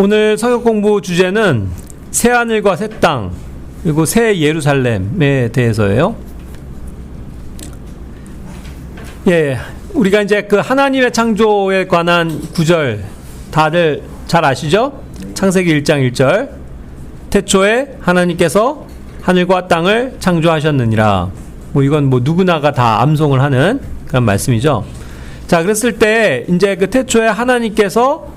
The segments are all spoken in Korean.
오늘 성역 공부 주제는 새하늘과 새 땅 그리고 새 예루살렘에 대해서예요. 예, 우리가 이제 그 하나님의 창조에 관한 구절 다들 잘 아시죠? 창세기 1장 1절 태초에 하나님께서 하늘과 땅을 창조하셨느니라. 뭐 이건 뭐 누구나가 다 암송을 하는 그런 말씀이죠. 자, 그랬을 때 이제 그 태초에 하나님께서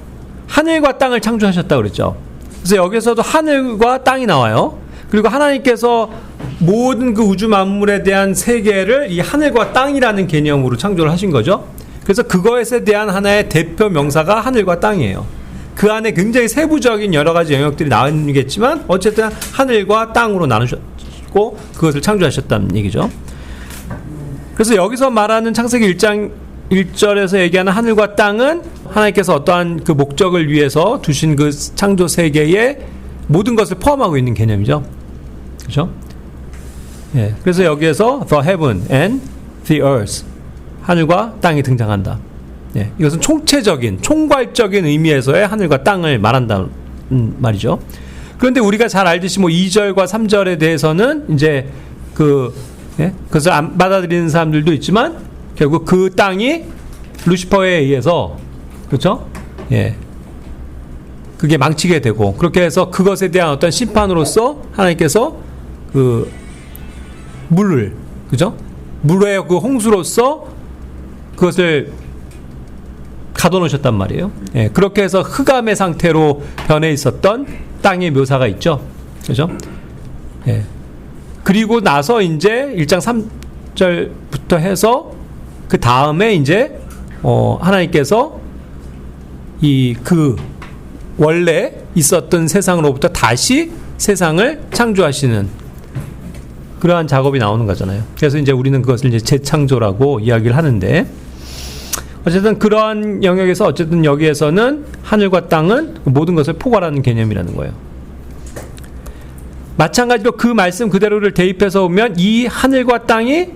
하늘과 땅을 창조하셨다고 그랬죠. 그래서 여기서도 하늘과 땅이 나와요. 그리고 하나님께서 모든 그 우주 만물에 대한 세계를 이 하늘과 땅이라는 개념으로 창조를 하신 거죠. 그래서 그것에 대한 하나의 대표 명사가 하늘과 땅이에요. 그 안에 굉장히 세부적인 여러 가지 영역들이 나오겠지만 어쨌든 하늘과 땅으로 나누셨고 그것을 창조하셨다는 얘기죠. 그래서 여기서 말하는 창세기 1장 1절에서 얘기하는 하늘과 땅은 하나님께서 어떠한 그 목적을 위해서 두신 그 창조 세계의 모든 것을 포함하고 있는 개념이죠. 그렇죠? 예. 그래서 여기에서 the heaven and the earth 하늘과 땅이 등장한다. 예. 이것은 총체적인 총괄적인 의미에서의 하늘과 땅을 말한다는 말이죠. 그런데 우리가 잘 알듯이 뭐 2절과 3절에 대해서는 이제 그것을 안 받아들이는 사람들도 있지만 결국 그 땅이 루시퍼에 의해서 그렇죠? 예. 그게 망치게 되고 그렇게 해서 그것에 대한 어떤 심판으로서 하나님께서 그 물을 그죠? 물의 그 홍수로서 그것을 가둬놓으셨단 말이에요. 예. 그렇게 해서 흑암의 상태로 변해 있었던 땅의 묘사가 있죠. 그죠? 예. 그리고 나서 이제 1장 3절부터 해서 그 다음에 이제 하나님께서 원래 있었던 세상으로부터 다시 세상을 창조하시는 그러한 작업이 나오는 거잖아요. 그래서 이제 우리는 그것을 이제 재창조라고 이야기를 하는데 어쨌든 그러한 영역에서 어쨌든 여기에서는 하늘과 땅은 모든 것을 포괄하는 개념이라는 거예요. 마찬가지로 그 말씀 그대로를 대입해서 보면 이 하늘과 땅이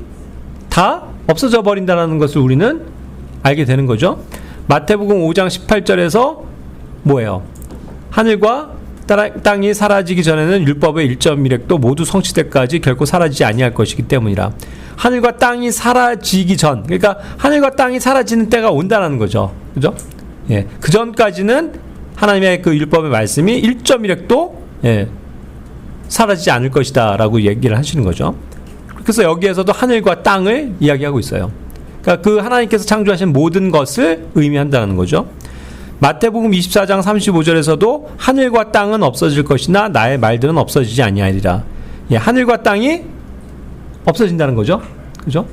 다 없어져 버린다는 것을 우리는 알게 되는 거죠. 마태복음 5장 18절에서 뭐예요? 하늘과 땅이 사라지기 전에는 율법의 1.1획도 모두 성취되기까지 결코 사라지지 아니할 것이기 때문이라. 하늘과 땅이 사라지기 전, 그러니까 하늘과 땅이 사라지는 때가 온다는 거죠. 그죠? 예. 그 전까지는 하나님의 그 율법의 말씀이 1.1획도 사라지지 않을 것이다 라고 얘기를 하시는 거죠. 그래서 여기에서도 하늘과 땅을 이야기하고 있어요. 그러니까 그 하나님께서 창조하신 모든 것을 의미한다는 거죠. 마태복음 24장 35절에서도 하늘과 땅은 없어질 것이나 나의 말들은 없어지지 아니하리라. 예, 하늘과 땅이 없어진다는 거죠. 그죠?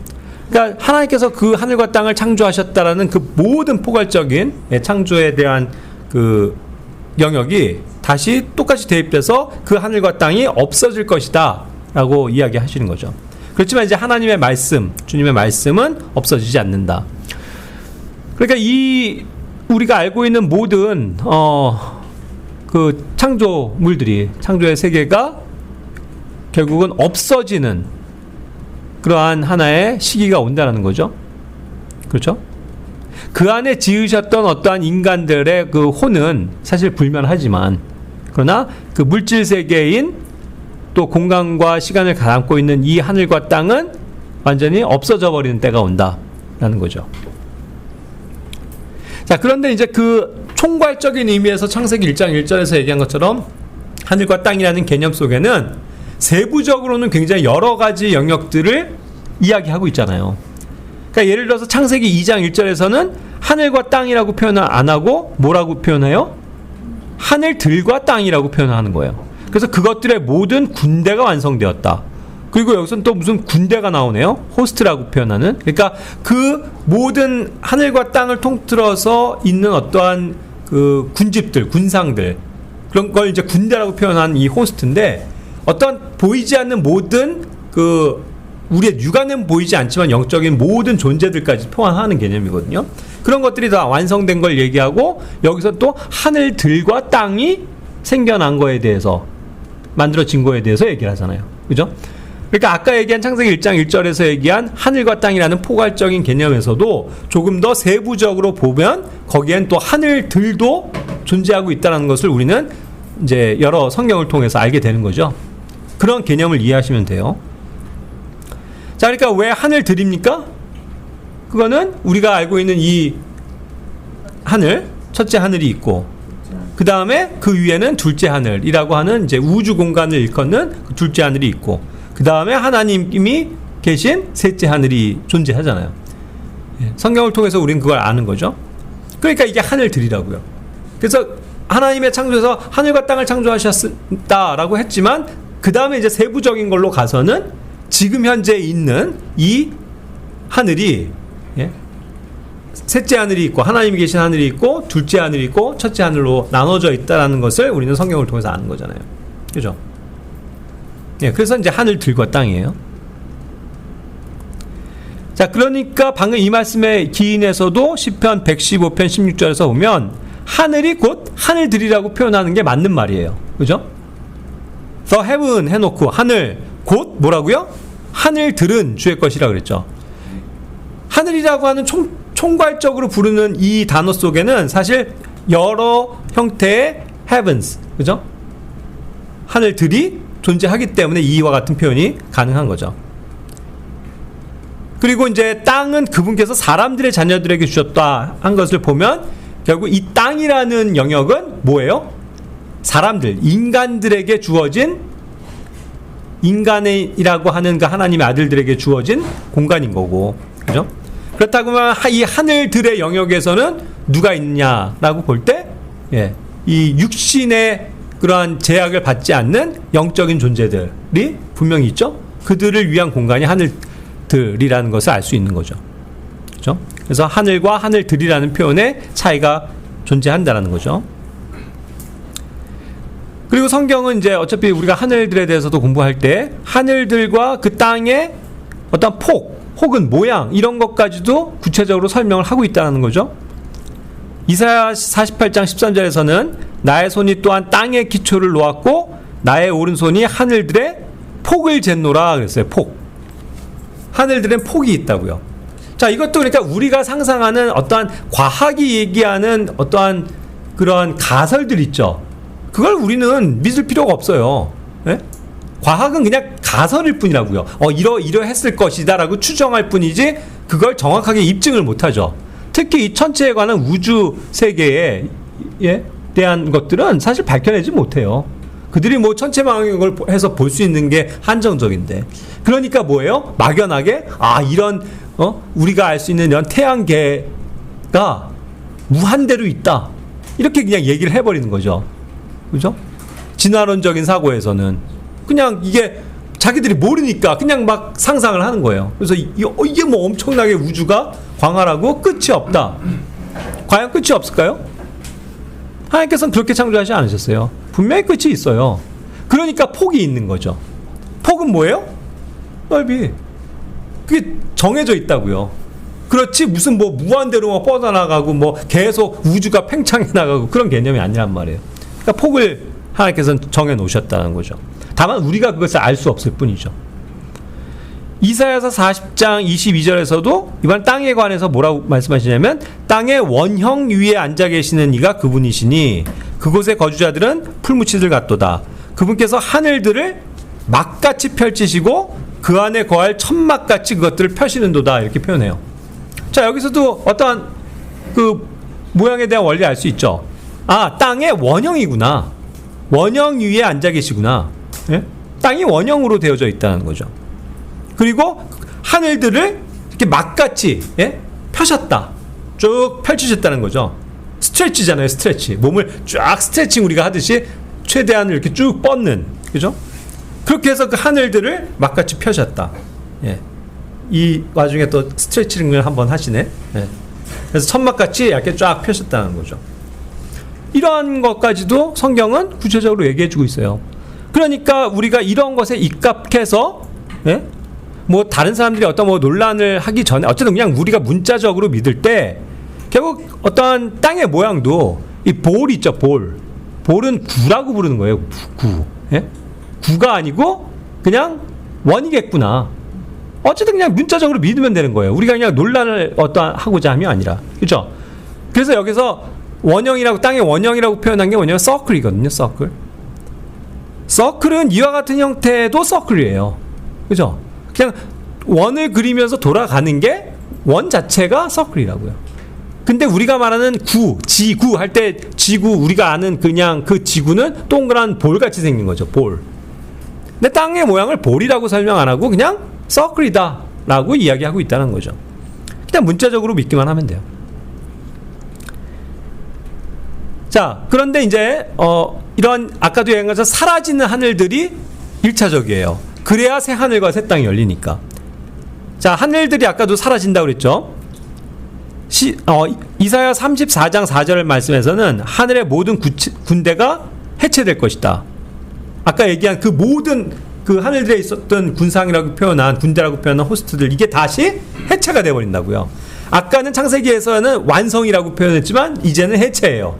그러니까 하나님께서 그 하늘과 땅을 창조하셨다라는 그 모든 포괄적인 창조에 대한 그 영역이 다시 똑같이 대입돼서 그 하늘과 땅이 없어질 것이다 라고 이야기하시는 거죠. 그렇지만 이제 하나님의 말씀, 주님의 말씀은 없어지지 않는다. 그러니까 우리가 알고 있는 모든 그 창조물들이 창조의 세계가 결국은 없어지는 그러한 하나의 시기가 온다는 거죠. 그렇죠? 그 안에 지으셨던 어떠한 인간들의 그 혼은 사실 불면하지만 그러나 그 물질 세계인 또 공간과 시간을 가담고 있는 이 하늘과 땅은 완전히 없어져 버리는 때가 온다라는 거죠. 자, 그런데 이제 그 총괄적인 의미에서 창세기 1장 1절에서 얘기한 것처럼 하늘과 땅이라는 개념 속에는 세부적으로는 굉장히 여러 가지 영역들을 이야기하고 있잖아요. 그러니까 예를 들어서 창세기 2장 1절에서는 하늘과 땅이라고 표현을 안 하고 뭐라고 표현해요? 하늘들과 땅이라고 표현하는 거예요. 그래서 그것들의 모든 군대가 완성되었다. 그리고 여기서는 또 무슨 군대가 나오네요. 호스트라고 표현하는. 그러니까 그 모든 하늘과 땅을 통틀어서 있는 어떠한 그 군집들, 군상들 그런 걸 이제 군대라고 표현한 이 호스트인데 어떤 보이지 않는 모든 그 우리의 육안은 보이지 않지만 영적인 모든 존재들까지 포함하는 개념이거든요. 그런 것들이 다 완성된 걸 얘기하고 여기서 또 하늘들과 땅이 생겨난 거에 대해서 만들어진 거에 대해서 얘기를 하잖아요. 그죠? 그러니까 아까 얘기한 창세기 1장 1절에서 얘기한 하늘과 땅이라는 포괄적인 개념에서도 조금 더 세부적으로 보면 거기엔 또 하늘들도 존재하고 있다는 것을 우리는 이제 여러 성경을 통해서 알게 되는 거죠. 그런 개념을 이해하시면 돼요. 자, 그러니까 왜 하늘들입니까? 그거는 우리가 알고 있는 이 하늘, 첫째 하늘이 있고, 그 다음에 그 위에는 둘째 하늘이라고 하는 이제 우주 공간을 일컫는 그 둘째 하늘이 있고, 그 다음에 하나님이 계신 셋째 하늘이 존재하잖아요. 성경을 통해서 우리는 그걸 아는 거죠. 그러니까 이게 하늘들이라고요. 그래서 하나님의 창조에서 하늘과 땅을 창조하셨다라고 했지만, 그 다음에 이제 세부적인 걸로 가서는 지금 현재 있는 이 하늘이, 셋째 하늘이 있고 하나님이 계신 하늘이 있고 둘째 하늘이 있고 첫째 하늘로 나눠져 있다라는 것을 우리는 성경을 통해서 아는 거잖아요. 그죠? 그래서 이제 하늘들과 땅이에요. 자, 그러니까 방금 이 말씀의 기인에서도 시편 115편 16절에서 보면 하늘이 곧 하늘들이라고 표현하는 게 맞는 말이에요. 그죠? The heaven 해놓고 하늘 곧 뭐라고요? 하늘들은 주의 것이라 그랬죠. 하늘이라고 하는 총괄적으로 부르는 이 단어 속에는 사실 여러 형태의 heavens, 그죠? 하늘들이 존재하기 때문에 이와 같은 표현이 가능한 거죠. 그리고 이제 땅은 그분께서 사람들의 자녀들에게 주셨다 한 것을 보면 결국 이 땅이라는 영역은 뭐예요? 사람들, 인간들에게 주어진, 인간이라고 하는 그 하나님의 아들들에게 주어진 공간인 거고, 그죠? 그렇다고만 이 하늘들의 영역에서는 누가 있냐라고 볼 때, 이 육신의 그러한 제약을 받지 않는 영적인 존재들이 분명히 있죠. 그들을 위한 공간이 하늘들이라는 것을 알 수 있는 거죠. 그죠? 그래서 하늘과 하늘들이라는 표현의 차이가 존재한다라는 거죠. 그리고 성경은 이제 어차피 우리가 하늘들에 대해서도 공부할 때 하늘들과 그 땅의 어떤 폭 혹은 모양 이런 것까지도 구체적으로 설명을 하고 있다는 거죠. 이사야 48장 13절에서는 나의 손이 또한 땅의 기초를 놓았고 나의 오른손이 하늘들의 폭을 쟀노라 그랬어요. 폭. 하늘들엔 폭이 있다고요. 자, 이것도 그러니까 우리가 상상하는 어떠한 과학이 얘기하는 어떠한 그러한 가설들 있죠. 그걸 우리는 믿을 필요가 없어요. 예? 과학은 그냥 가설일 뿐이라고요. 이러했을 것이다 라고 추정할 뿐이지 그걸 정확하게 입증을 못하죠. 특히 이 천체에 관한 우주 세계에 대한 것들은 사실 밝혀내지 못해요. 그들이 뭐 천체망을 해서 볼 수 있는 게 한정적인데, 그러니까 뭐예요? 막연하게 이런 우리가 알 수 있는 이런 태양계가 무한대로 있다 이렇게 그냥 얘기를 해버리는 거죠. 그죠? 진화론적인 사고에서는 그냥 이게 자기들이 모르니까 그냥 막 상상을 하는 거예요. 그래서 이게 뭐 엄청나게 우주가 광활하고 끝이 없다. 과연 끝이 없을까요? 하나님께서는 그렇게 창조하지 않으셨어요. 분명히 끝이 있어요. 그러니까 폭이 있는 거죠. 폭은 뭐예요? 넓이. 그게 정해져 있다고요. 그렇지 무슨 뭐 무한대로 뭐 뻗어나가고 뭐 계속 우주가 팽창해 나가고 그런 개념이 아니란 말이에요. 그러니까 폭을 하나님께서는 정해 놓으셨다는 거죠. 다만 우리가 그것을 알 수 없을 뿐이죠. 이사야서 40장 22절에서도 이번 땅에 관해서 뭐라고 말씀하시냐면 땅의 원형 위에 앉아 계시는 이가 그분이시니 그곳의 거주자들은 풀무치들 같도다. 그분께서 하늘들을 막같이 펼치시고 그 안에 거할 천막같이 그것들을 펴시는도다 이렇게 표현해요. 자, 여기서도 어떠한 그 모양에 대한 원리 알 수 있죠. 땅의 원형이구나. 원형 위에 앉아 계시구나. 예? 땅이 원형으로 되어져 있다는 거죠. 그리고 하늘들을 이렇게 막같이 펴셨다. 쭉 펼치셨다는 거죠. 스트레치잖아요. 스트레치. 몸을 쫙 스트레칭 우리가 하듯이 최대한을 이렇게 쭉 뻗는, 그죠? 그렇게 해서 그 하늘들을 막같이 펴셨다. 이 와중에 또 스트레칭을 한번 하시네. 그래서 천막같이 이렇게 쫙 펴셨다는 거죠. 이러한 것까지도 성경은 구체적으로 얘기해주고 있어요. 그러니까 우리가 이런 것에 입각해서 뭐 다른 사람들이 어떤 뭐 논란을 하기 전에 어쨌든 그냥 우리가 문자적으로 믿을 때 결국 어떠한 땅의 모양도 이 볼 있죠. 볼은 구라고 부르는 거예요. 구. 구가 아니고 그냥 원이겠구나. 어쨌든 그냥 문자적으로 믿으면 되는 거예요. 우리가 그냥 논란을 하고자 함이 아니라. 그렇죠? 그래서 여기서 원형이라고, 땅의 원형이라고 표현한 게 뭐냐면 서클이거든요. 서클. 서클은 이와 같은 형태도 서클이에요. 그죠? 그냥 원을 그리면서 돌아가는 게 원 자체가 서클이라고요. 근데 우리가 말하는 지구 할 때 지구, 우리가 아는 그냥 그 지구는 동그란 볼같이 생긴 거죠. 볼. 근데 땅의 모양을 볼이라고 설명 안 하고 그냥 서클이다 라고 이야기하고 있다는 거죠. 그냥 문자적으로 믿기만 하면 돼요. 자, 그런데 이제 이런 아까도 얘기한 것처럼 사라지는 하늘들이 1차적이에요. 그래야 새 하늘과 새 땅이 열리니까. 자, 하늘들이 아까도 사라진다고 그랬죠. 이사야 34장 4절 말씀에서는 하늘의 모든 군대가 해체될 것이다. 아까 얘기한 그 모든 그 하늘들에 있었던 군상이라고 표현한, 군대라고 표현한 호스트들, 이게 다시 해체가 되어버린다고요. 아까는 창세기에서는 완성이라고 표현했지만 이제는 해체예요.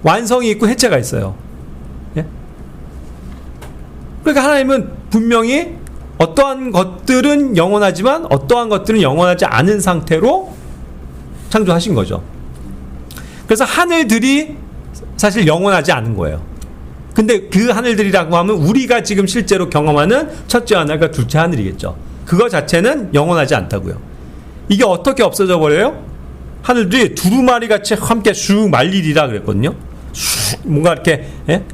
완성이 있고 해체가 있어요. 예? 그러니까 하나님은 분명히 어떠한 것들은 영원하지만 어떠한 것들은 영원하지 않은 상태로 창조하신 거죠. 그래서 하늘들이 사실 영원하지 않은 거예요. 근데 그 하늘들이라고 하면 우리가 지금 실제로 경험하는 첫째 하늘과 둘째 하늘이겠죠. 그거 자체는 영원하지 않다고요. 이게 어떻게 없어져 버려요? 하늘들이 두루마리 같이 함께 쑥 말리리라 그랬거든요. 쑥 뭔가 이렇게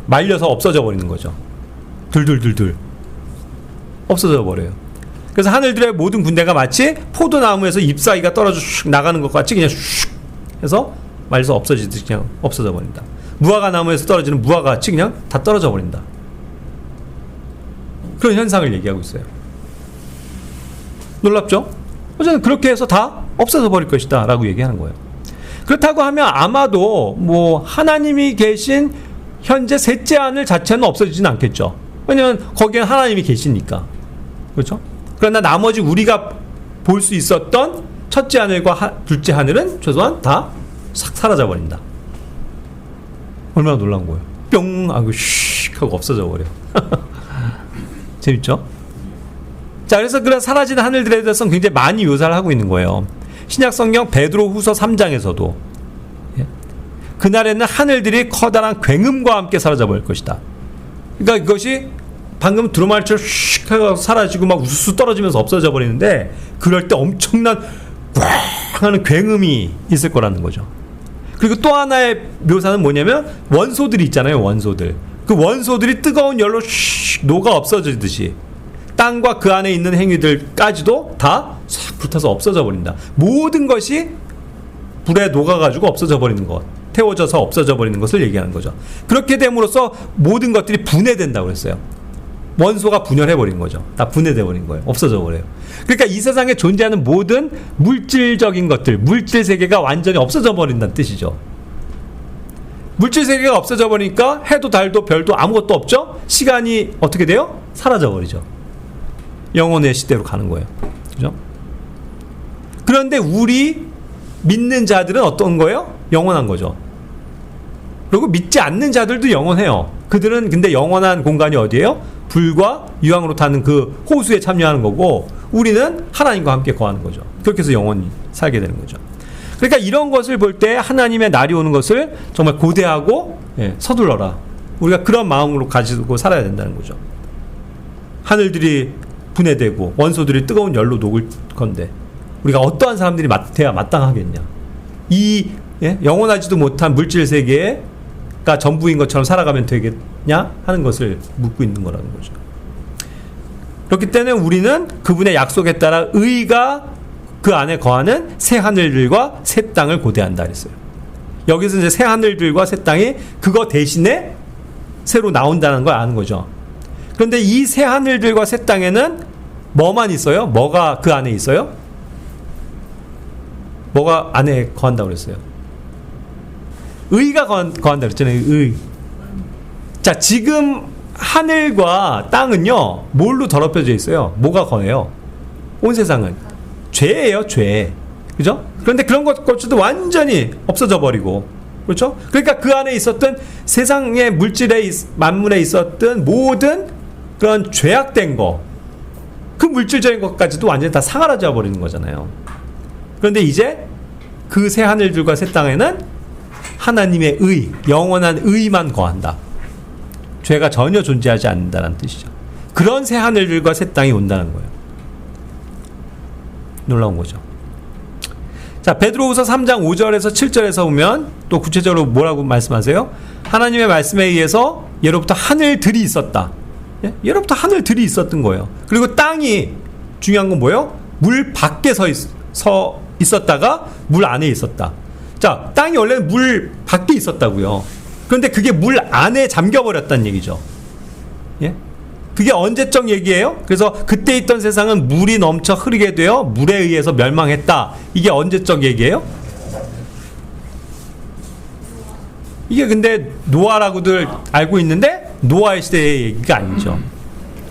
말려서 없어져 버리는 거죠. 들들들들 없어져 버려요. 그래서 하늘들의 모든 군대가 마치 포도나무에서 잎사귀가 떨어져 슉 나가는 것 같이 그냥 슉 해서 말려서 없어지듯이 그냥 없어져 버린다. 무화과 나무에서 떨어지는 무화과 같이 그냥 다 떨어져 버린다. 그런 현상을 얘기하고 있어요. 놀랍죠? 어쨌든 그렇게 해서 다 없어져 버릴 것이다 라고 얘기하는 거예요. 그렇다고 하면 아마도 뭐 하나님이 계신 현재 셋째 하늘 자체는 없어지진 않겠죠. 왜냐면 거기엔 하나님이 계시니까. 그렇죠? 그러나 나머지 우리가 볼 수 있었던 첫째 하늘과 둘째 하늘은 최소한 다 싹 사라져 버린다. 얼마나 놀라운 거예요. 뿅 하고 슉 하고 없어져 버려. 재밌죠? 자, 그래서 그런 사라진 하늘들에 대해서는 굉장히 많이 묘사를 하고 있는 거예요. 신약성경 베드로후서 3장에서도 그날에는 하늘들이 커다란 굉음과 함께 사라져 버릴 것이다. 그러니까 이것이 방금 두루마리처럼 슉 하고 사라지고 막 우수수 떨어지면서 없어져 버리는데, 그럴 때 엄청난 꽝 하는 굉음이 있을 거라는 거죠. 그리고 또 하나의 묘사는 뭐냐면 원소들이 있잖아요. 원소들. 그 원소들이 뜨거운 열로 슉 녹아 없어지듯이 땅과 그 안에 있는 행위들까지도 다 싹 불타서 없어져 버린다. 모든 것이 불에 녹아가지고 없어져 버리는 것, 태워져서 없어져 버리는 것을 얘기하는 거죠. 그렇게 됨으로써 모든 것들이 분해된다고 그랬어요. 원소가 분열해 버린 거죠. 다 분해돼 버린 거예요. 없어져 버려요. 그러니까 이 세상에 존재하는 모든 물질적인 것들, 물질 세계가 완전히 없어져 버린다는 뜻이죠. 물질 세계가 없어져 버리니까 해도 달도 별도 아무것도 없죠. 시간이 어떻게 돼요? 사라져 버리죠. 영혼의 시대로 가는 거예요. 그죠? 그런데 우리 믿는 자들은 어떤 거예요? 영원한 거죠. 그리고 믿지 않는 자들도 영원해요. 그들은 근데 영원한 공간이 어디예요? 불과 유황으로 타는 그 호수에 참여하는 거고, 우리는 하나님과 함께 거하는 거죠. 그렇게 해서 영원히 살게 되는 거죠. 그러니까 이런 것을 볼 때 하나님의 날이 오는 것을 정말 고대하고 서둘러라. 우리가 그런 마음으로 가지고 살아야 된다는 거죠. 하늘들이 분해되고 원소들이 뜨거운 열로 녹을 건데 우리가 어떠한 사람들이 돼야 마땅하겠냐. 이 영원하지도 못한 물질 세계가 전부인 것처럼 살아가면 되겠냐 하는 것을 묻고 있는 거라는 거죠. 그렇기 때문에 우리는 그분의 약속에 따라 의가 그 안에 거하는 새 하늘들과 새 땅을 고대한다 그랬어요. 여기서 이제 새 하늘들과 새 땅이 그거 대신에 새로 나온다는 걸 아는 거죠. 그런데 이 새 하늘들과 새 땅에는 뭐만 있어요? 뭐가 그 안에 있어요? 뭐가 안에 거한다고 그랬어요? 의가 거한다고 그랬잖아요. 의. 자, 지금 하늘과 땅은요, 뭘로 더럽혀져 있어요? 뭐가 거해요? 온 세상은 죄예요, 죄. 그죠? 그런데 그런 것도 완전히 없어져 버리고, 그렇죠? 그러니까 그 안에 있었던 세상의 물질에 만물에 있었던 모든 그런 죄악된 거, 그 물질적인 것까지도 완전히 다 사라져 버리는 거잖아요. 그런데 이제 그 새 하늘들과 새 땅에는 하나님의 의, 영원한 의만 거한다. 죄가 전혀 존재하지 않는다는 뜻이죠. 그런 새 하늘들과 새 땅이 온다는 거예요. 놀라운 거죠. 자, 베드로후서 3장 5절에서 7절에서 보면 또 구체적으로 뭐라고 말씀하세요? 하나님의 말씀에 의해서 예로부터 하늘들이 있었다. 예? 예로부터 하늘들이 있었던 거예요. 그리고 땅이 중요한 건 뭐예요? 물 밖에 서 있었다가 물 안에 있었다. 자, 땅이 원래는 물 밖에 있었다고요. 그런데 그게 물 안에 잠겨버렸다는 얘기죠. 예? 그게 언제적 얘기예요? 그래서 그때 있던 세상은 물이 넘쳐 흐르게 되어 물에 의해서 멸망했다. 이게 언제적 얘기예요? 이게 근데 노아라고들 알고 있는데 노아의 시대의 얘기가 아니죠.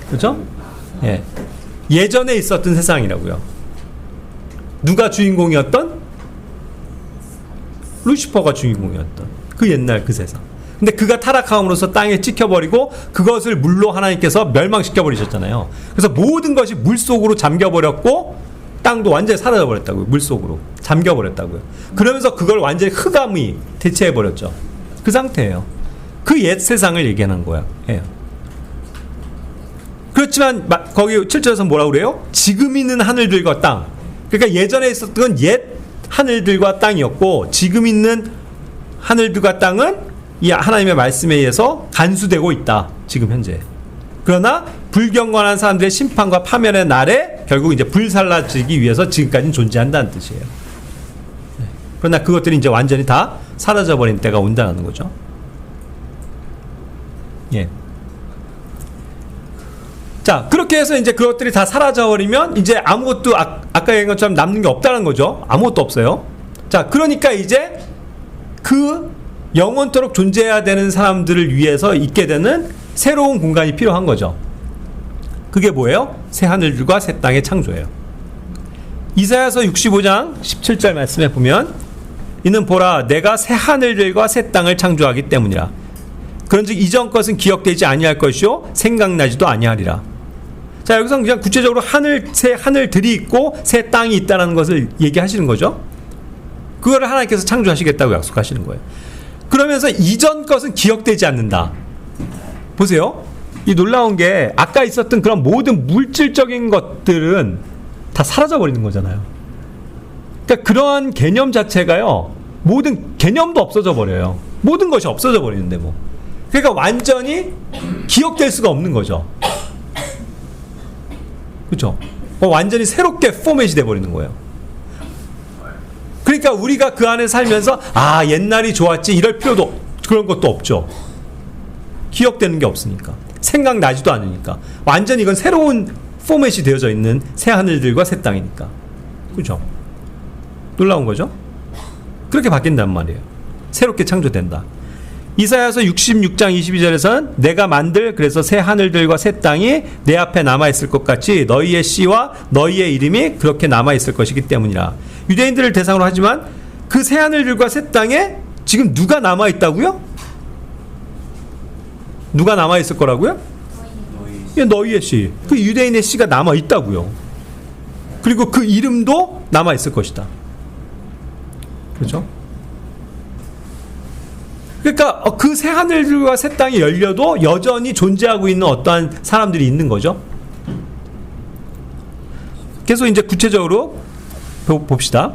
그렇죠? 예. 예전에 있었던 세상이라고요. 누가 주인공이었던? 루시퍼가 주인공이었던 그 옛날 그 세상. 근데 그가 타락함으로써 땅에 찍혀버리고 그것을 물로 하나님께서 멸망시켜버리셨잖아요. 그래서 모든 것이 물속으로 잠겨버렸고 땅도 완전히 사라져버렸다고요. 물속으로 잠겨버렸다고요. 그러면서 그걸 완전히 흑암이 대체해버렸죠. 그 상태예요. 그 옛 세상을 얘기하는 거야. 예. 그렇지만 거기 7절에서 뭐라고 그래요? 지금 있는 하늘들과 땅. 그러니까 예전에 있었던 옛 하늘들과 땅이었고 지금 있는 하늘들과 땅은 이 하나님의 말씀에 의해서 간수되고 있다. 지금 현재. 그러나 불경건한 사람들의 심판과 파멸의 날에 결국 이제 불살라지기 위해서 지금까지는 존재한다는 뜻이에요. 그러나 그것들이 이제 완전히 다 사라져버린 때가 온다는 거죠. 예. 자, 그렇게 해서 이제 그것들이 다 사라져버리면 이제 아무것도 아까 얘기한 것처럼 남는 게 없다는 거죠. 아무것도 없어요. 자, 그러니까 이제 그 영원토록 존재해야 되는 사람들을 위해서 있게 되는 새로운 공간이 필요한 거죠. 그게 뭐예요? 새 하늘들과 새 땅의 창조예요. 이사야서 65장 17절 말씀에 보면 이는 보라 내가 새 하늘들과 새 땅을 창조하기 때문이라. 그런즉 이전 것은 기억되지 아니할 것이요 생각나지도 아니하리라. 자, 여기서 그냥 구체적으로 새 하늘들이 있고 새 땅이 있다는 것을 얘기하시는 거죠. 그거를 하나님께서 창조하시겠다고 약속하시는 거예요. 그러면서 이전 것은 기억되지 않는다. 보세요. 이 놀라운 게 아까 있었던 그런 모든 물질적인 것들은 다 사라져 버리는 거잖아요. 그러니까 그러한 개념 자체가요. 모든 개념도 없어져 버려요. 모든 것이 없어져 버리는데 뭐. 그러니까 완전히 기억될 수가 없는 거죠. 그렇죠? 완전히 새롭게 포맷이 돼 버리는 거예요. 그러니까 우리가 그 안에 살면서 아 옛날이 좋았지 이럴 필요도 그런 것도 없죠. 기억되는 게 없으니까 생각나지도 않으니까 완전히 이건 새로운 포맷이 되어져 있는 새 하늘들과 새 땅이니까. 그죠? 놀라운 거죠? 그렇게 바뀐단 말이에요. 새롭게 창조된다. 이사야서 66장 22절에서는 내가 만들 그래서 새 하늘들과 새 땅이 내 앞에 남아있을 것 같이 너희의 씨와 너희의 이름이 그렇게 남아있을 것이기 때문이라. 유대인들을 대상으로 하지만 그 새 하늘들과 새 땅에 지금 누가 남아있다고요? 누가 남아있을 거라고요? 너희의 씨. 그 유대인의 씨가 남아있다고요. 그리고 그 이름도 남아있을 것이다. 그렇죠? 그러니까 그 새 하늘들과 새 땅이 열려도 여전히 존재하고 있는 어떠한 사람들이 있는 거죠. 계속 이제 구체적으로 봅시다.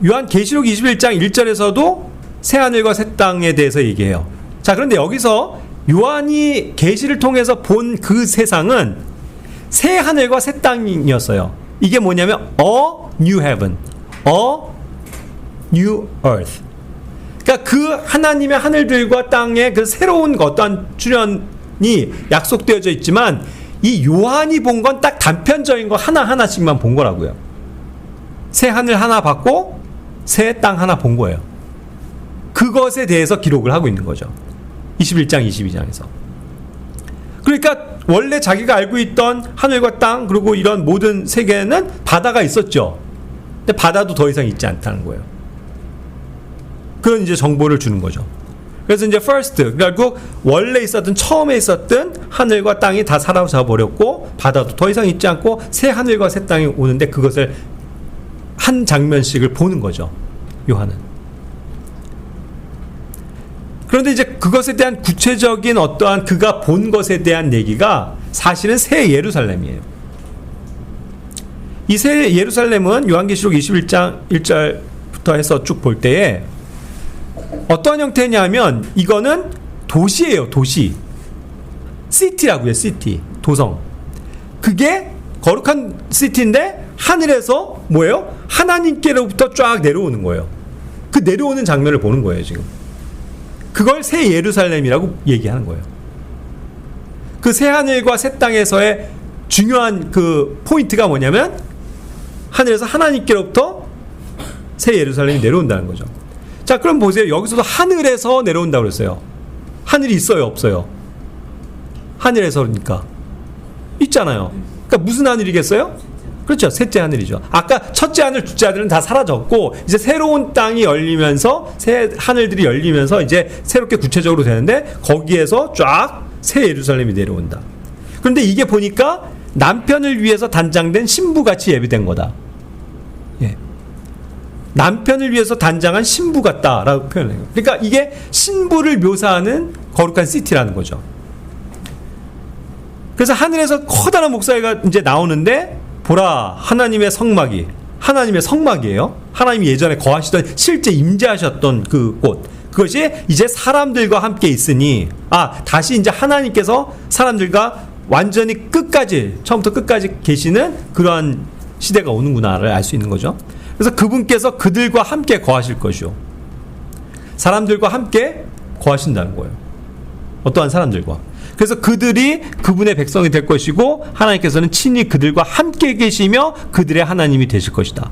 요한계시록 21장 1절에서도 새 하늘과 새 땅에 대해서 얘기해요. 자, 그런데 여기서 요한이 계시를 통해서 본 그 세상은 새 하늘과 새 땅이었어요. 이게 뭐냐면 a new heaven, a new earth. 그러니까 그 하나님의 하늘들과 땅의 그 새로운 어떠한 출현이 약속되어져 있지만 이 요한이 본 건 딱 단편적인 거 하나하나씩만 본 거라고요. 새 하늘 하나 봤고 새 땅 하나 본 거예요. 그것에 대해서 기록을 하고 있는 거죠. 21장 22장에서. 그러니까 원래 자기가 알고 있던 하늘과 땅 그리고 이런 모든 세계에는 바다가 있었죠. 근데 바다도 더 이상 있지 않다는 거예요. 그런 이제 정보를 주는 거죠. 그래서 이제 first, 결국 원래 있었던 처음에 있었던 하늘과 땅이 다 사라져 버렸고 바다도 더 이상 있지 않고 새 하늘과 새 땅이 오는데 그것을 한 장면씩을 보는 거죠. 요한은. 그런데 이제 그것에 대한 구체적인 어떠한 그가 본 것에 대한 얘기가 사실은 새 예루살렘이에요. 이 새 예루살렘은 요한계시록 21장 1절부터 해서 쭉 볼 때에 어떠한 형태냐면 이거는 도시예요. 도시. 시티라고요. 시티. 도성. 그게 거룩한 시티인데 하늘에서 뭐예요? 하나님께로부터 쫙 내려오는 거예요. 그 내려오는 장면을 보는 거예요. 지금. 그걸 새 예루살렘이라고 얘기하는 거예요. 그 새 하늘과 새 땅에서의 중요한 그 포인트가 뭐냐면 하늘에서 하나님께로부터 새 예루살렘이 내려온다는 거죠. 자, 그럼 보세요. 여기서도 하늘에서 내려온다고 그랬어요. 하늘이 있어요, 없어요? 하늘에서 그러니까 있잖아요. 그러니까 무슨 하늘이겠어요? 그렇죠. 셋째 하늘이죠. 아까 첫째 하늘, 둘째 하늘은 다 사라졌고 이제 새로운 땅이 열리면서 새 하늘들이 열리면서 이제 새롭게 구체적으로 되는데 거기에서 쫙 새 예루살렘이 내려온다. 그런데 이게 보니까 남편을 위해서 단장된 신부같이 예비된 거다. 예. 남편을 위해서 단장한 신부 같다라고 표현해요. 그러니까 이게 신부를 묘사하는 거룩한 시티라는 거죠. 그래서 하늘에서 커다란 목사가 이제 나오는데 보라 하나님의 성막이 하나님의 성막이에요. 하나님이 예전에 거하시던 실제 임재하셨던 그 곳 그것이 이제 사람들과 함께 있으니 다시 이제 하나님께서 사람들과 완전히 끝까지 처음부터 끝까지 계시는 그러한 시대가 오는구나를 알 수 있는 거죠. 그래서 그분께서 그들과 함께 거하실 것이요 사람들과 함께 거하신다는 거예요. 어떠한 사람들과. 그래서 그들이 그분의 백성이 될 것이고 하나님께서는 친히 그들과 함께 계시며 그들의 하나님이 되실 것이다.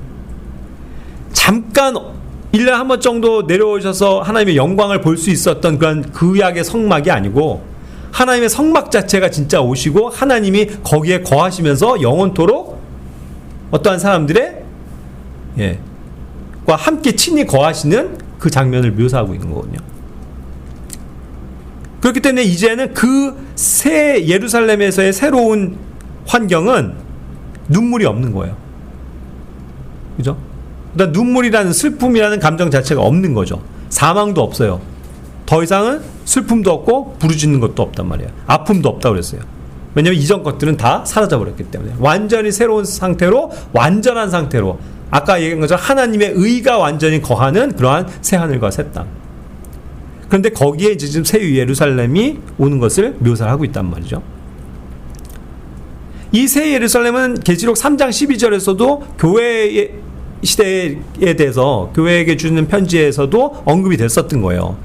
잠깐 1년에 한 번 정도 내려오셔서 하나님의 영광을 볼 수 있었던 그런 구약의 성막이 아니고 하나님의 성막 자체가 진짜 오시고 하나님이 거기에 거하시면서 영원토록 어떠한 사람들의 과 함께 친히 거하시는 그 장면을 묘사하고 있는 거거든요. 그렇기 때문에 이제는 그 새 예루살렘에서의 새로운 환경은 눈물이 없는 거예요. 그죠? 그러니까 눈물이라는 슬픔이라는 감정 자체가 없는 거죠. 사망도 없어요. 더 이상은 슬픔도 없고 부르짖는 것도 없단 말이에요. 아픔도 없다고 그랬어요. 왜냐하면 이전 것들은 다 사라져버렸기 때문에 완전히 새로운 상태로 완전한 상태로 아까 얘기한 것처럼 하나님의 의가 완전히 거하는 그러한 새 하늘과 새 땅. 그런데 거기에 이제 지금 새 예루살렘이 오는 것을 묘사하고 있단 말이죠. 이 새 예루살렘은 계시록 3장 12절에서도 교회의 시대에 대해서 교회에게 주는 편지에서도 언급이 됐었던 거예요.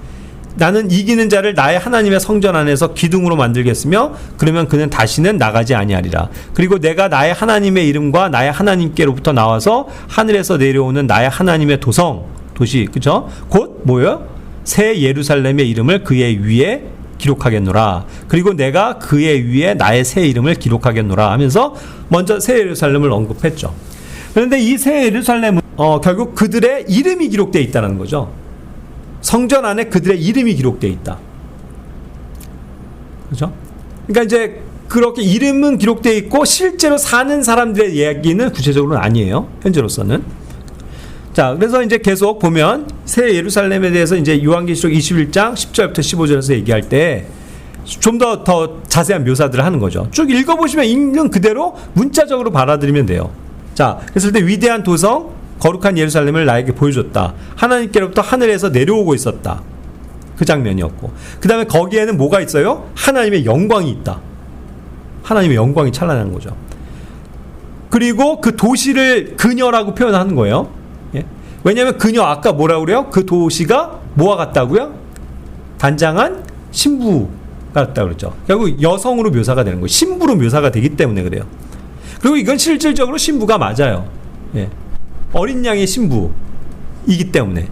나는 이기는 자를 나의 하나님의 성전 안에서 기둥으로 만들겠으며 그러면 그는 다시는 나가지 아니하리라. 그리고 내가 나의 하나님의 이름과 나의 하나님께로부터 나와서 하늘에서 내려오는 나의 하나님의 도시 그죠? 곧 뭐예요? 새 예루살렘의 이름을 그의 위에 기록하겠노라. 그리고 내가 그의 위에 나의 새 이름을 기록하겠노라 하면서 먼저 새 예루살렘을 언급했죠. 그런데 이 새 예루살렘은 결국 그들의 이름이 기록되어 있다는 거죠. 성전 안에 그들의 이름이 기록되어 있다. 그죠? 그러니까 이제 그렇게 이름은 기록되어 있고 실제로 사는 사람들의 이야기는 구체적으로는 아니에요. 현재로서는. 자, 그래서 이제 계속 보면 새 예루살렘에 대해서 이제 요한계시록 21장 10절부터 15절에서 얘기할 때 좀 더 자세한 묘사들을 하는 거죠. 쭉 읽어보시면 읽는 그대로 문자적으로 받아들이면 돼요. 자, 그랬을 때 위대한 도성 거룩한 예루살렘을 나에게 보여줬다. 하나님께로부터 하늘에서 내려오고 있었다. 그 장면이었고 그 다음에 거기에는 뭐가 있어요? 하나님의 영광이 있다. 하나님의 영광이 찬란한 거죠. 그리고 그 도시를 그녀라고 표현하는 거예요. 예? 왜냐하면 그녀 아까 뭐라고 그래요? 그 도시가 뭐와 같다고요? 단장한 신부 같다고 그랬죠. 결국 여성으로 묘사가 되는 거예요. 신부로 묘사가 되기 때문에 그래요. 그리고 이건 실질적으로 신부가 맞아요. 예. 어린 양의 신부이기 때문에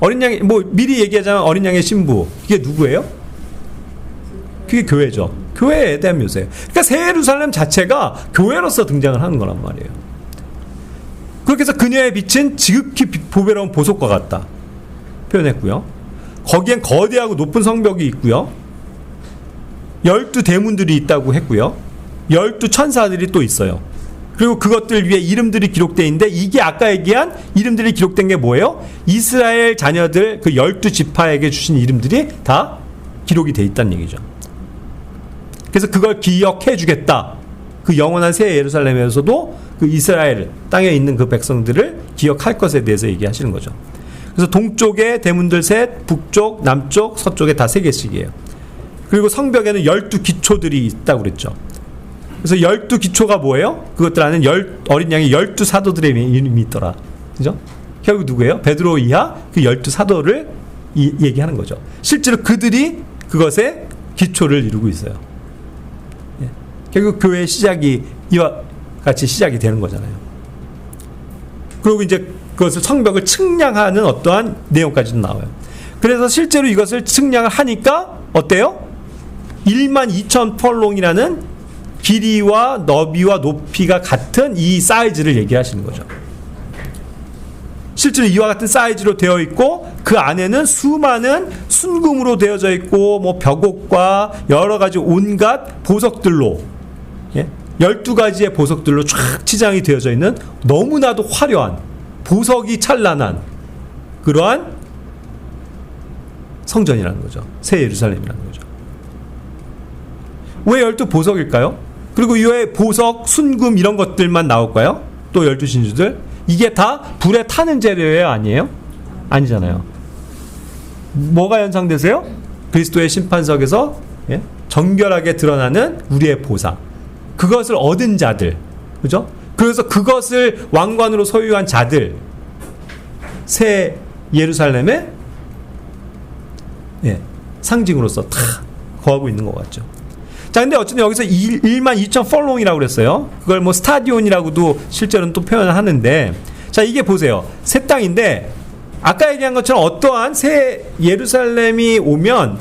어린 양이 미리 얘기하자면 어린 양의 신부 이게 누구예요? 그게 교회죠. 교회에 대한 묘사예요. 그러니까 새 예루살렘 자체가 교회로서 등장을 하는 거란 말이에요. 그렇게 해서 그녀의 빛은 지극히 보배로운 보석과 같다 표현했고요. 거기엔 거대하고 높은 성벽이 있고요. 12 대문들이 있다고 했고요. 12 천사들이 또 있어요. 그리고 그것들 위에 이름들이 기록되어 있는데 이게 아까 얘기한 이름들이 기록된 게 뭐예요? 이스라엘 자녀들 그 12지파에게 주신 이름들이 다 기록이 돼 있다는 얘기죠. 그래서 그걸 기억해 주겠다. 그 영원한 새 예루살렘에서도 그 이스라엘 땅에 있는 그 백성들을 기억할 것에 대해서 얘기하시는 거죠. 그래서 동쪽에 대문들 셋, 북쪽, 남쪽, 서쪽에 다 3개씩이에요. 그리고 성벽에는 12기초들이 있다고 그랬죠. 그래서 12기초가 뭐예요? 그것들 안에 어린 양의 12사도들의 이름이 있더라. 그죠? 결국 누구예요? 베드로 이하 그 12사도를 얘기하는 거죠. 실제로 그들이 그것의 기초를 이루고 있어요. 예. 결국 교회의 시작이 이와 같이 시작이 되는 거잖아요. 그리고 이제 그것을 성벽을 측량하는 어떠한 내용까지도 나와요. 그래서 실제로 이것을 측량을 하니까 어때요? 12,000펄롱이라는 길이와 너비와 높이가 같은 이 사이즈를 얘기하시는 거죠. 실제로 이와 같은 사이즈로 되어 있고 그 안에는 수많은 순금으로 되어져 있고 뭐 벽옥과 여러 가지 온갖 보석들로 12가지의 보석들로 쫙 치장이 되어져 있는 너무나도 화려한 보석이 찬란한 그러한 성전이라는 거죠. 새 예루살렘이라는 거죠. 왜 12보석일까요? 그리고 이외에 보석, 순금 이런 것들만 나올까요? 또 12진주들? 이게 다 불에 타는 재료예요? 아니에요? 아니잖아요. 뭐가 연상되세요? 그리스도의 심판석에서 정결하게 드러나는 우리의 보상. 그것을 얻은 자들. 그죠? 그래서 그것을 왕관으로 소유한 자들. 새 예루살렘의 상징으로서 다 거하고 있는 것 같죠. 자, 근데 어쨌든 여기서 12,000펄롱이라고 그랬어요. 그걸 뭐 스타디온이라고도 실제로는 또 표현을 하는데, 자, 이게 보세요. 새 땅인데, 아까 얘기한 것처럼 어떠한 새 예루살렘이 오면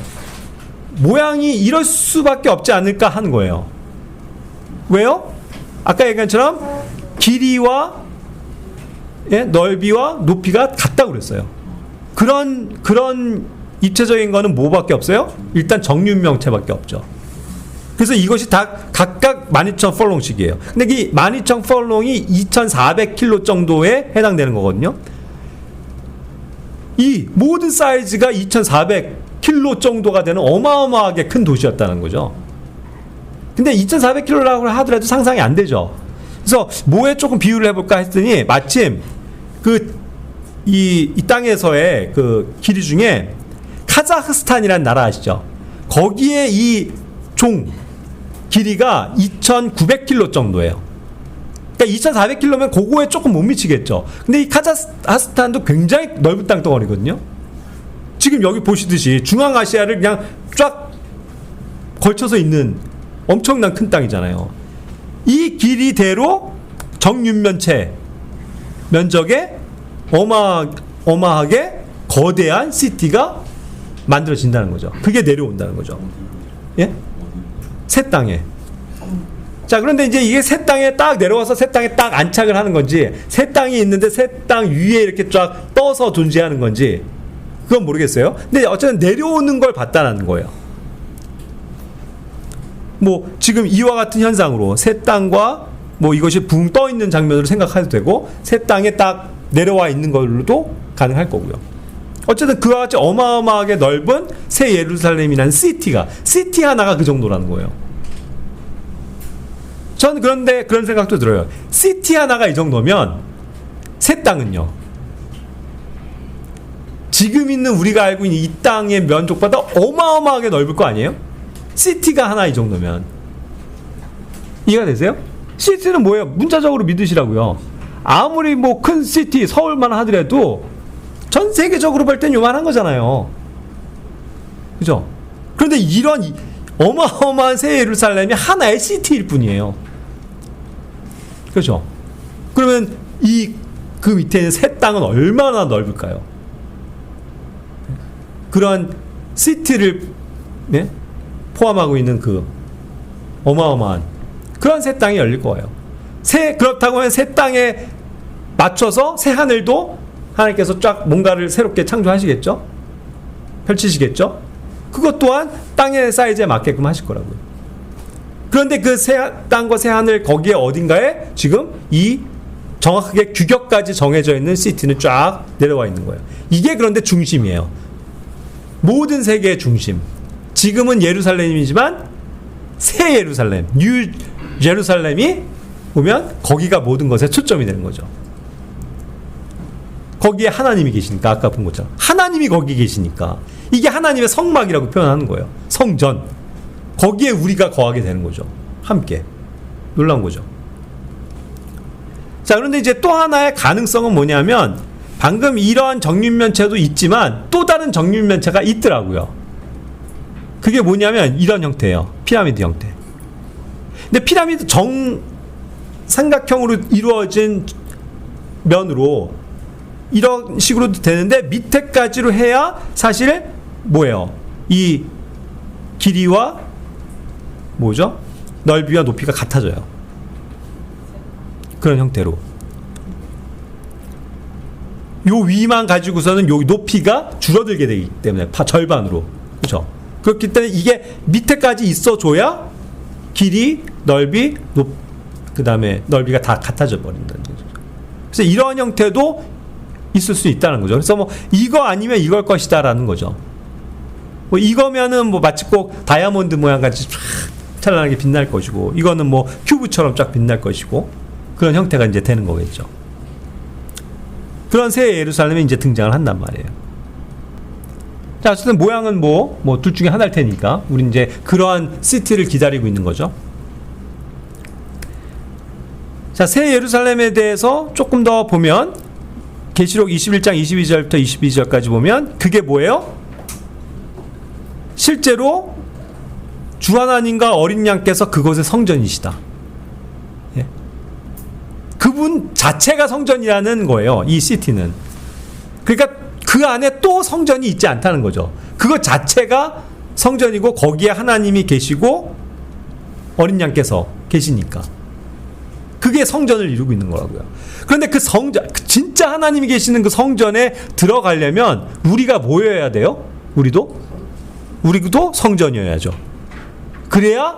모양이 이럴 수밖에 없지 않을까 하는 거예요. 왜요? 아까 얘기한 것처럼 길이와 넓이와 높이가 같다고 그랬어요. 그런 입체적인 거는 뭐밖에 없어요? 일단 정육명체밖에 없죠. 그래서 이것이 다 각각 12,000펄롱씩이에요. 근데 이 12,000펄롱이 2,400km 정도에 해당되는 거거든요. 이 모든 사이즈가 2,400km 정도가 되는 어마어마하게 큰 도시였다는 거죠. 근데 2,400km라고 하더라도 상상이 안 되죠. 그래서 뭐에 조금 비유를 해볼까 했더니 마침 이 땅에서의 그 길이 중에 카자흐스탄이라는 나라 아시죠? 거기에 이 길이가 2,900km 정도예요. 그러니까 2,400km면 그거에 조금 못 미치겠죠. 근데 이 카자흐스탄도 굉장히 넓은 땅덩어리거든요. 지금 여기 보시듯이 중앙아시아를 그냥 쫙 걸쳐서 있는 엄청난 큰 땅이잖아요. 이 길이대로 정육면체 면적에 어마하게 거대한 시티가 만들어진다는 거죠. 그게 내려온다는 거죠. 예? 새 땅에. 자, 그런데 이제 이게 새 땅에 딱 내려와서 새 땅에 딱 안착을 하는 건지, 새 땅이 있는데 새 땅 위에 이렇게 쫙 떠서 존재하는 건지, 그건 모르겠어요. 근데 어쨌든 내려오는 걸 봤다는 거예요. 뭐, 지금 이와 같은 현상으로 새 땅과 뭐 이것이 붕 떠 있는 장면으로 생각해도 되고, 새 땅에 딱 내려와 있는 걸로도 가능할 거고요. 어쨌든 그와 같이 어마어마하게 넓은 새 예루살렘이라는 시티 하나가 그 정도라는 거예요. 전 그런데 그런 생각도 들어요. 시티 하나가 이 정도면 새 땅은요, 지금 있는 우리가 알고 있는 이 땅의 면적보다 어마어마하게 넓을 거 아니에요? 시티가 하나 이 정도면. 이해가 되세요? 시티는 뭐예요? 문자적으로 믿으시라고요. 아무리 뭐 큰 시티 서울만 하더라도 전 세계적으로 볼 땐 요만한 거잖아요. 그죠? 그런데 이런 어마어마한 새 예루살렘이 하나의 시티일 뿐이에요. 그죠? 그러면 그 밑에 있는 새 땅은 얼마나 넓을까요? 그런 시티를 포함하고 있는 그 어마어마한 그런 새 땅이 열릴 거예요. 그렇다고 하면 새 땅에 맞춰서 새 하늘도 하나님께서 쫙 뭔가를 새롭게 창조하시겠죠? 펼치시겠죠? 그것 또한 땅의 사이즈에 맞게끔 하실 거라고요. 그런데 그 새 땅과 새 하늘 거기에 어딘가에 지금 이 정확하게 규격까지 정해져 있는 시티는 쫙 내려와 있는 거예요. 이게 그런데 중심이에요. 모든 세계의 중심. 지금은 예루살렘이지만 새 예루살렘, 뉴 예루살렘이 보면 거기가 모든 것에 초점이 되는 거죠. 거기에 하나님이 계시니까, 아까 본 것처럼 하나님이 거기 계시니까 이게 하나님의 성막이라고 표현하는 거예요. 성전. 거기에 우리가 거하게 되는 거죠. 함께. 놀라운 거죠. 자, 그런데 이제 또 하나의 가능성은 뭐냐면, 방금 이러한 정육면체도 있지만 또 다른 정육면체가 있더라고요. 그게 뭐냐면 이런 형태예요. 피라미드 형태. 근데 피라미드 삼각형으로 이루어진 면으로 이런 식으로도 되는데, 밑에까지로 해야 사실 뭐예요? 이 길이와 뭐죠? 넓이와 높이가 같아져요. 그런 형태로. 요 위만 가지고서는 요 높이가 줄어들게 되기 때문에 절반으로. 그렇죠? 그렇기 때문에 이게 밑에까지 있어줘야 길이, 넓이, 그 다음에 넓이가 다 같아져 버린다는 거죠. 그래서 이런 형태도 있을 수 있다는 거죠. 그래서 뭐 이거 아니면 이걸 것이다라는 거죠. 뭐 이거면은 뭐 마치 꼭 다이아몬드 모양 같이 쫙 찬란하게 빛날 것이고, 이거는 뭐 큐브처럼 쫙 빛날 것이고, 그런 형태가 이제 되는 거겠죠. 그런 새 예루살렘이 이제 등장을 한단 말이에요. 자, 어쨌든 모양은 뭐 둘 중에 하나일 테니까 우리 이제 그러한 시티를 기다리고 있는 거죠. 자, 새 예루살렘에 대해서 조금 더 보면, 계시록 21장 22절부터 22절까지 보면 그게 뭐예요? 실제로 주 하나님과 어린 양께서 그곳의 성전이시다. 예. 그분 자체가 성전이라는 거예요. 이 시티는. 그러니까 그 안에 또 성전이 있지 않다는 거죠. 그것 자체가 성전이고 거기에 하나님이 계시고 어린 양께서 계시니까 그게 성전을 이루고 있는 거라고요. 그런데 그 성전, 진짜 하나님이 계시는 그 성전에 들어가려면 우리가 뭐여야 돼요? 우리도 성전이어야죠. 그래야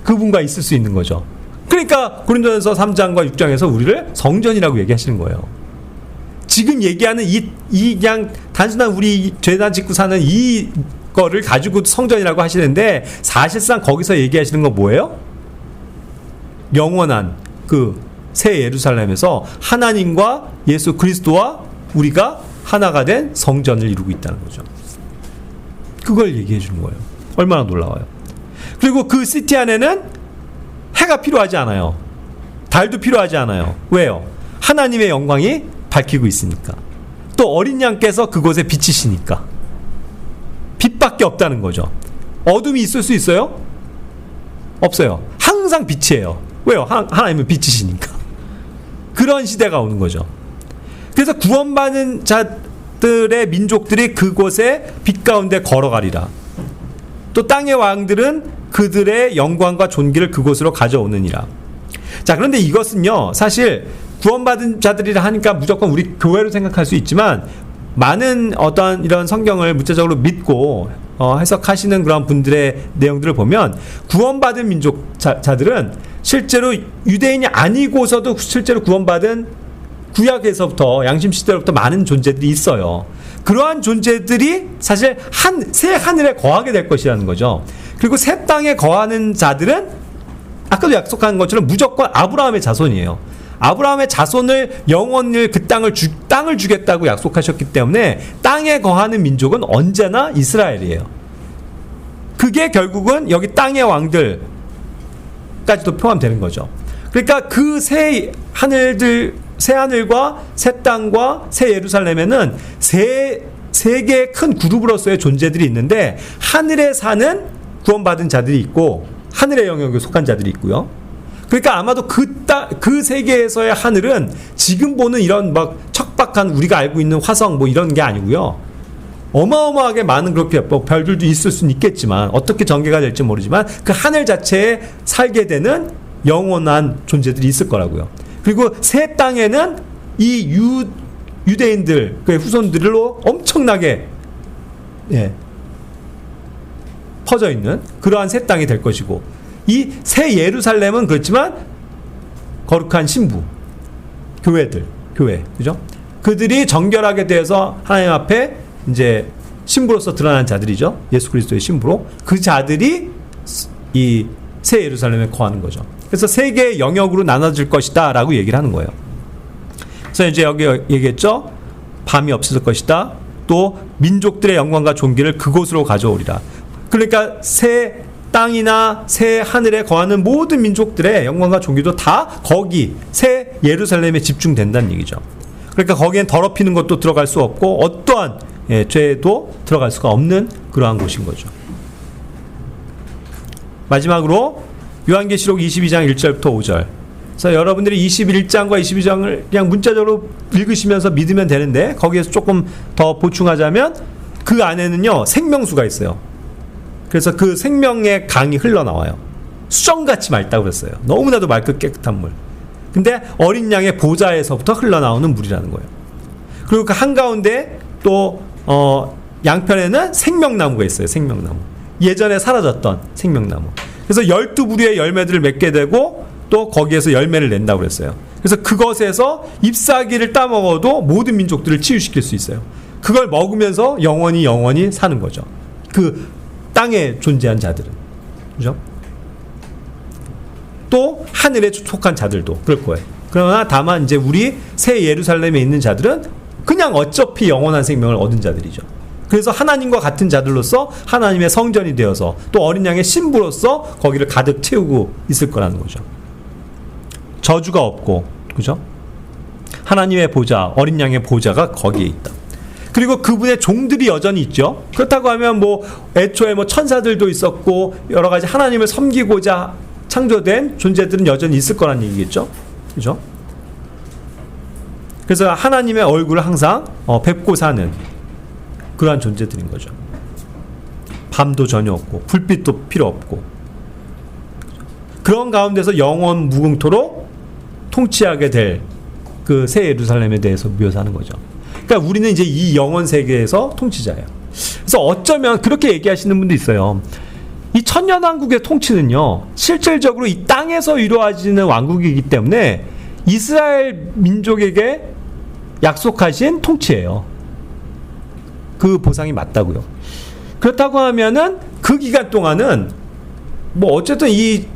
그분과 있을 수 있는 거죠. 그러니까 고린도전서 3장과 6장에서 우리를 성전이라고 얘기하시는 거예요. 지금 얘기하는 이 그냥 단순한 우리 죄단 짓고 사는 이 거를 가지고 성전이라고 하시는데, 사실상 거기서 얘기하시는 건 뭐예요? 영원한 그 새 예루살렘에서 하나님과 예수 그리스도와 우리가 하나가 된 성전을 이루고 있다는 거죠. 그걸 얘기해 주는 거예요. 얼마나 놀라워요. 그리고 그 시티 안에는 해가 필요하지 않아요. 달도 필요하지 않아요. 왜요? 하나님의 영광이 밝히고 있으니까. 또 어린 양께서 그곳에 비치시니까. 빛밖에 없다는 거죠. 어둠이 있을 수 있어요? 없어요. 항상 빛이에요. 왜요? 하나님은 빛이시니까. 그런 시대가 오는 거죠. 그래서 구원받은 자들의 민족들이 그곳에 빛 가운데 걸어가리라. 또 땅의 왕들은 그들의 영광과 존귀를 그곳으로 가져오느니라. 자, 그런데 이것은요, 사실 구원받은 자들이라 하니까 무조건 우리 교회로 생각할 수 있지만, 많은 어떤 이런 성경을 무차적으로 믿고 해석하시는 그런 분들의 내용들을 보면, 구원받은 민족 자들은 실제로 유대인이 아니고서도 실제로 구원받은 구약에서부터 양심 시대로부터 많은 존재들이 있어요. 그러한 존재들이 사실 새 하늘에 거하게 될 것이라는 거죠. 그리고 새 땅에 거하는 자들은 아까도 약속한 것처럼 무조건 아브라함의 자손이에요. 아브라함의 자손을 영원을 그 땅을 주겠다고 약속하셨기 때문에 땅에 거하는 민족은 언제나 이스라엘이에요. 그게 결국은 여기 땅의 왕들까지도 포함되는 거죠. 그러니까 그 새 하늘과 새 땅과 새 예루살렘에는 세 개의 큰 그룹으로서의 존재들이 있는데, 하늘에 사는 구원받은 자들이 있고 하늘의 영역에 속한 자들이 있고요. 그러니까 아마도 그 세계에서의 하늘은 지금 보는 이런 막 척박한 우리가 알고 있는 화성 뭐 이런 게 아니고요. 어마어마하게 많은 그렇게 별들도 있을 수는 있겠지만, 어떻게 전개가 될지 모르지만 그 하늘 자체에 살게 되는 영원한 존재들이 있을 거라고요. 그리고 새 땅에는 이 유대인들 그 후손들로 엄청나게 퍼져 있는 그러한 새 땅이 될 것이고, 이 새 예루살렘은 그렇지만 거룩한 신부, 교회들, 교회, 그죠? 그들이 정결하게 되어서 하나님 앞에 이제 신부로서 드러난 자들이죠. 예수 그리스도의 신부로. 그 자들이 이 새 예루살렘에 거하는 거죠. 그래서 세 개의 영역으로 나눠질 것이다 라고 얘기를 하는 거예요. 그래서 이제 여기 얘기했죠. 밤이 없어질 것이다. 또 민족들의 영광과 존귀를 그곳으로 가져오리라. 그러니까 새 땅이나 새 하늘에 거하는 모든 민족들의 영광과 존귀도 다 거기 새 예루살렘에 집중된다는 얘기죠. 그러니까 거기엔 더럽히는 것도 들어갈 수 없고 어떠한 죄도 들어갈 수가 없는 그러한 곳인 거죠. 마지막으로 요한계시록 22장 1절부터 5절. 그래서 여러분들이 21장과 22장을 그냥 문자적으로 읽으시면서 믿으면 되는데 거기에서 조금 더 보충하자면 그 안에는요 생명수가 있어요. 그래서 그 생명의 강이 흘러나와요. 수정같이 맑다고 그랬어요. 너무나도 맑고 깨끗한 물. 근데 어린 양의 보좌에서부터 흘러나오는 물이라는 거예요. 그리고 그 한가운데 또 양편에는 생명나무가 있어요. 생명나무. 예전에 사라졌던 생명나무. 그래서 12부류의 열매들을 맺게 되고 또 거기에서 열매를 낸다고 그랬어요. 그래서 그것에서 잎사귀를 따먹어도 모든 민족들을 치유시킬 수 있어요. 그걸 먹으면서 영원히 사는 거죠. 그 땅에 존재한 자들은. 그죠? 또 하늘에 속한 자들도 그럴 거예요. 그러나 다만 이제 우리 새 예루살렘에 있는 자들은 그냥 어차피 영원한 생명을 얻은 자들이죠. 그래서 하나님과 같은 자들로서 하나님의 성전이 되어서 또 어린 양의 신부로서 거기를 가득 채우고 있을 거라는 거죠. 저주가 없고, 그죠? 하나님의 보좌, 어린 양의 보좌가 거기에 있다. 그리고 그분의 종들이 여전히 있죠. 그렇다고 하면 뭐 애초에 뭐 천사들도 있었고 여러 가지 하나님을 섬기고자 창조된 존재들은 여전히 있을 거란 얘기겠죠. 그죠? 그래서 하나님의 얼굴을 항상 뵙고 사는 그러한 존재들인 거죠. 밤도 전혀 없고 불빛도 필요 없고 그런 가운데서 영원 무궁토록 통치하게 될 그 새 예루살렘에 대해서 묘사하는 거죠. 그러니까 우리는 이제 이 영원 세계에서 통치자예요. 그래서 어쩌면 그렇게 얘기하시는 분도 있어요. 이 천년왕국의 통치는요, 실질적으로 이 땅에서 이루어지는 왕국이기 때문에 이스라엘 민족에게 약속하신 통치예요. 그 보상이 맞다고요. 그렇다고 하면은 그 기간 동안은 뭐 어쨌든 이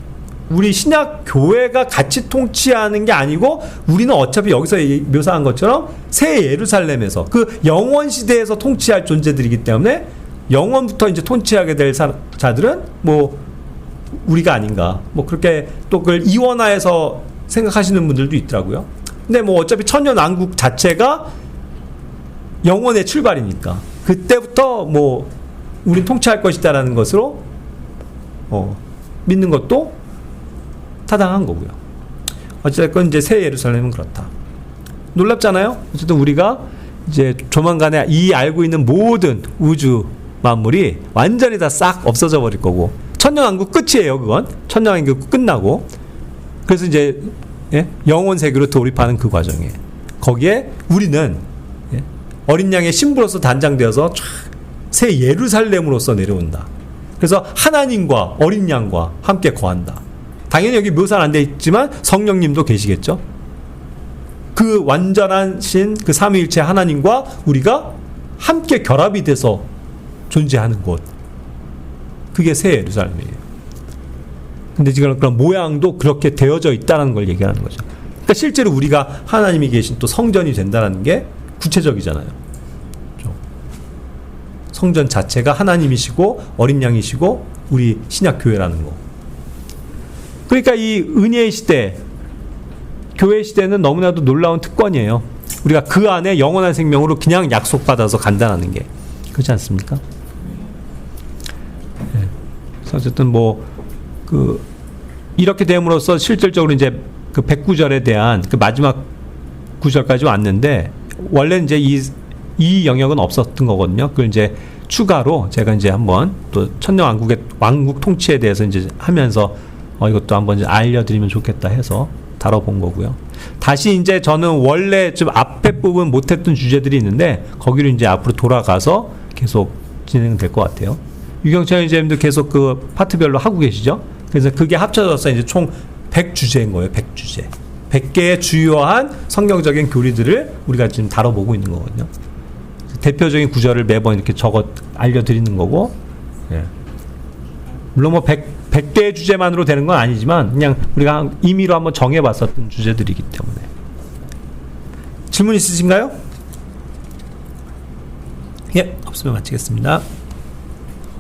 우리 신약 교회가 같이 통치하는 게 아니고 우리는 어차피 여기서 묘사한 것처럼 새 예루살렘에서 그 영원 시대에서 통치할 존재들이기 때문에 영원부터 이제 통치하게 될 자들은 뭐 우리가 아닌가 뭐 그렇게 또 그걸 이원화해서 생각하시는 분들도 있더라고요. 근데 뭐 어차피 천년왕국 자체가 영원의 출발이니까 그때부터 뭐 우린 통치할 것이다라는 것으로 믿는 것도 타당한 거고요. 어쨌든 이제 새 예루살렘은 그렇다. 놀랍잖아요. 어쨌든 우리가 이제 조만간에 이 알고 있는 모든 우주 만물이 완전히 다 싹 없어져 버릴 거고 천년왕국 끝이에요. 그건 천년왕국 끝나고 그래서 이제 영원 세계로 돌입하는 그 과정에 거기에 우리는 어린 양의 신부로서 단장되어서 새 예루살렘으로서 내려온다. 그래서 하나님과 어린 양과 함께 거한다. 당연히 여기 묘사는 안 돼 있지만 성령님도 계시겠죠. 그 완전한 신, 그 삼위일체 하나님과 우리가 함께 결합이 돼서 존재하는 곳. 그게 새 예루살렘이에요. 근데 지금 그런 모양도 그렇게 되어져 있다는 걸 얘기하는 거죠. 그러니까 실제로 우리가 하나님이 계신 또 성전이 된다는 게 구체적이잖아요. 성전 자체가 하나님이시고 어린 양이시고 우리 신약 교회라는 거. 그러니까 이 은혜의 시대, 교회 시대는 너무나도 놀라운 특권이에요. 우리가 그 안에 영원한 생명으로 그냥 약속받아서 간다는 게. 그렇지 않습니까? 네. 어쨌든 이렇게 됨으로써 실질적으로 이제 그 109절에 대한 그 마지막 구절까지 왔는데, 원래 이제 이 영역은 없었던 거거든요. 그걸 이제 추가로 제가 이제 한번 또 천년왕국의 왕국 통치에 대해서 이제 하면서 이것도 한번 이제 알려드리면 좋겠다 해서 다뤄본 거고요. 다시 이제 저는 원래 좀 앞에 부분 못했던 주제들이 있는데 거기로 이제 앞으로 돌아가서 계속 진행될 것 같아요. 유경철 선생님도 계속 그 파트별로 하고 계시죠? 그래서 그게 합쳐져서 이제 총 100주제인 거예요. 100주제. 100개의 주요한 성경적인 교리들을 우리가 지금 다뤄보고 있는 거거든요. 대표적인 구절을 매번 이렇게 적어 알려드리는 거고, 예. 물론 뭐 100개의 주제만으로 되는 건 아니지만 그냥 우리가 임의로 한번 정해봤었던 주제들이기 때문에. 질문 있으신가요? 예, 없으면 마치겠습니다.